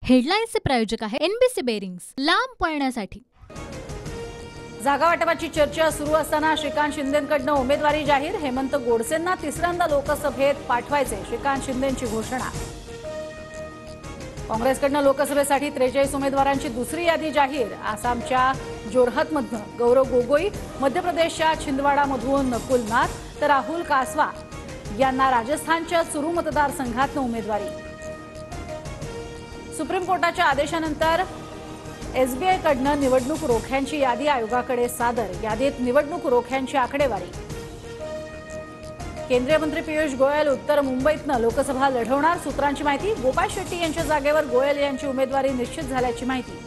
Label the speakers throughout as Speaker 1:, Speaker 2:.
Speaker 1: हेडलाईन्सचे प्रायोजक आहे NBC bearings, लांब पळण्यासाठी।
Speaker 2: जागा वाटपाची चर्चा सुरू असताना श्रीकांत शिंदेंकडून उमेदवारी जाहीर। हेमंत गोडसेंना तिसऱ्यांदा लोकसभेत पाठवायचे, श्रीकांत शिंदेंची घोषणा। काँग्रेसकडून लोकसभेसाठी 43 उमेदवारांची दुसरी यादी जाहीर। आसामच्या जोरहतमधून गौरव गोगोई, मध्य प्रदेशच्या छिंदवाडामधून नकुल नाथ तर राहुल कासवा यांना राजस्थानच्या चुरू मतदारसंघातून उमेदवारी। सुप्रीम कोर्टाच्या आदेशानंतर एसबीआयकडून निवडणूक रोख्यांची यादी आयोगाकडे सादर। यादीत निवडणूक रोख्यांची आकडेवारी। केंद्रीय मंत्री पियुष गोयल उत्तर मुंबईतनं लोकसभा लढवणार। सूत्रांची माहिती, गोपाळ शेट्टी यांच्या जागेवर गोयल यांची उमेदवारी निश्चित झाल्याची माहिती।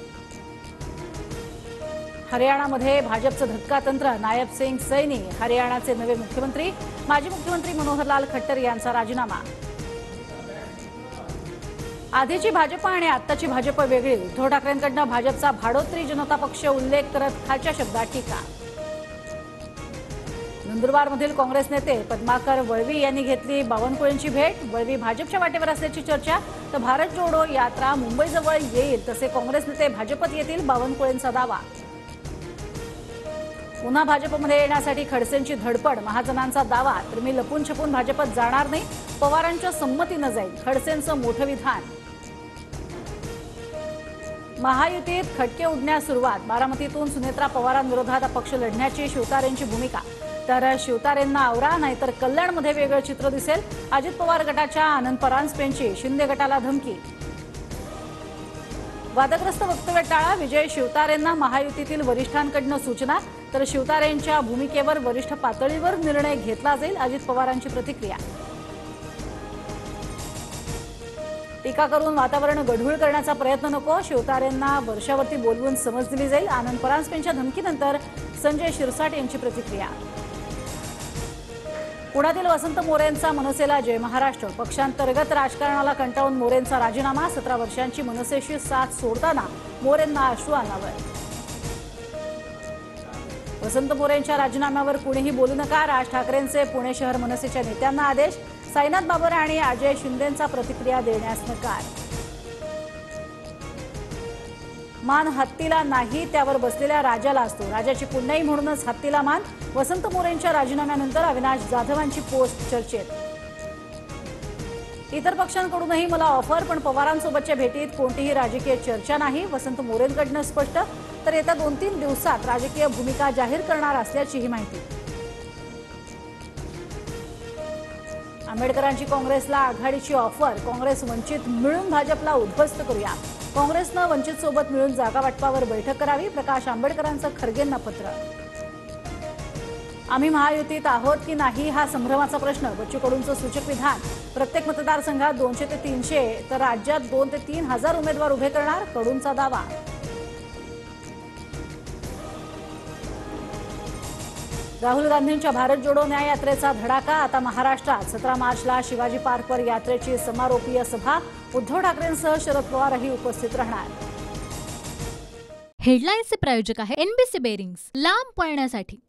Speaker 2: हरियाणामध्ये भाजपचं धक्का तंत्र, नायब सिंग सैनी हरियाणाचे नवे मुख्यमंत्री। माजी मुख्यमंत्री मनोहरलाल खट्टर यांचा राजीनामा। आधीची भाजप आणि आत्ताची भाजप वेगळी, उद्धव ठाकरेंकडून भाजपचा भाडोत्री जनता पक्ष उल्लेख करत खालच्या शब्दात टीका। नंदुरबारमधील काँग्रेस नेते पद्माकर वळवी यांनी घेतली बावनकुळेंची भेट। वळवी भाजपच्या वाटेवर असल्याची चर्चा, तर भारत जोडो यात्रा मुंबईजवळ येईल तसे काँग्रेस नेते भाजपत येतील, बावनकुळेंचा दावा। पुन्हा भाजपमध्ये येण्यासाठी खडसेंची धडपड, महाजनांचा दावा। तर मी लपून छपून भाजपत जाणार नाही, पवारांच्या संमतीनं जाईल, खडसेंचं मोठं विधान। महायुतीत खटके उडण्यास सुरुवात, बारामतीतून सुनेत्रा पवारांविरोधात अपक्ष लढण्याची शिवतारेंची भूमिका। तर शिवतारेंना आवरा नाहीतर कल्याणमध्ये वेगळं चित्र दिसेल, अजित पवार गटाच्या आनंद परांजपेंची शिंदे गटाला धमकी। वादग्रस्त वक्तव्य टाळा, विजय शिवतारेंना महायुतीतील वरिष्ठांकडून सूचना। तर शिवतारेंच्या भूमिकेवर वरिष्ठ पातळीवर निर्णय घेतला जाईल, अजित पवारांची प्रतिक्रिया। टीका करून वातावरण गढूळ करण्याचा प्रयत्न नको, शिवतारेंना वर्षावरती बोलवून समज दिली जाईल, आनंद परांजपेंच्या धमकीनंतर संजय शिरसाट यांची प्रतिक्रिया। पुण्यातील वसंत मोरेंचा मनसेला जय महाराष्ट्र, पक्षांतर्गत राजकारणाला कंटाळून मोरेंचा राजीनामा। 17 वर्षांची मनसेशी साथ सोडताना मोरेंना अश्रू अनावर। वसंत मोरेंच्या राजीनाम्यावर कुणीही बोलू नका, राज ठाकरेंचे पुणे शहर मनसेच्या नेत्यांना आदेश। साईनाथ बाबर आणि अजय शिंदेंचा प्रतिक्रिया देण्यास नकार। मान हत्तीला नाही त्यावर बसलेल्या राजाला असतो, राजाची पुण्याई म्हणूनच हत्तीला मान। वसंत मोरेंच्या राजीनाम्यानंतर अविनाश जाधवांची पोस्ट चर्चेत। इतर पक्षांकडूनही मला ऑफर, पण पवारांसोबतच्या भेटीत कोणतीही राजकीय चर्चा नाही, वसंत मोरेंकडून स्पष्ट। तर येत्या 2-3 दिवसात राजकीय भूमिका जाहीर करणार असल्याचीही माहिती। आंबेडकरांची काँग्रेसला आघाडीची ऑफर, काँग्रेस वंचित मिळून भाजपला उद्ध्वस्त करूया। काँग्रेसनं वंचित सोबत मिळून जागा वाटपावर बैठक करावी, प्रकाश आंबेडकरांचं खरगेंना पत्र। आम्ही महायुतीत आहोत की नाही हा संभ्रमाचा प्रश्न, बच्चू कडूंचं सूचक विधान। प्रत्येक मतदारसंघात 200 ते 300 तर राज्यात 2 ते 3 हजार उमेदवार उभे करणार, कडूंचा दावा। राहुल गांधींच्या भारत जोडो न्याय यात्रेचा धडाका, आता महाराष्ट्रात 17 मार्चला शिवाजी पार्कवर यात्रेची समारोपीय सभा। उद्धव ठाकरेंसह शरद पवारही उपस्थित राहणार।
Speaker 1: हेडलाईन्सचे प्रायोजक आहे एनबीसी बेरिंग्स, लांब पळण्यासाठी।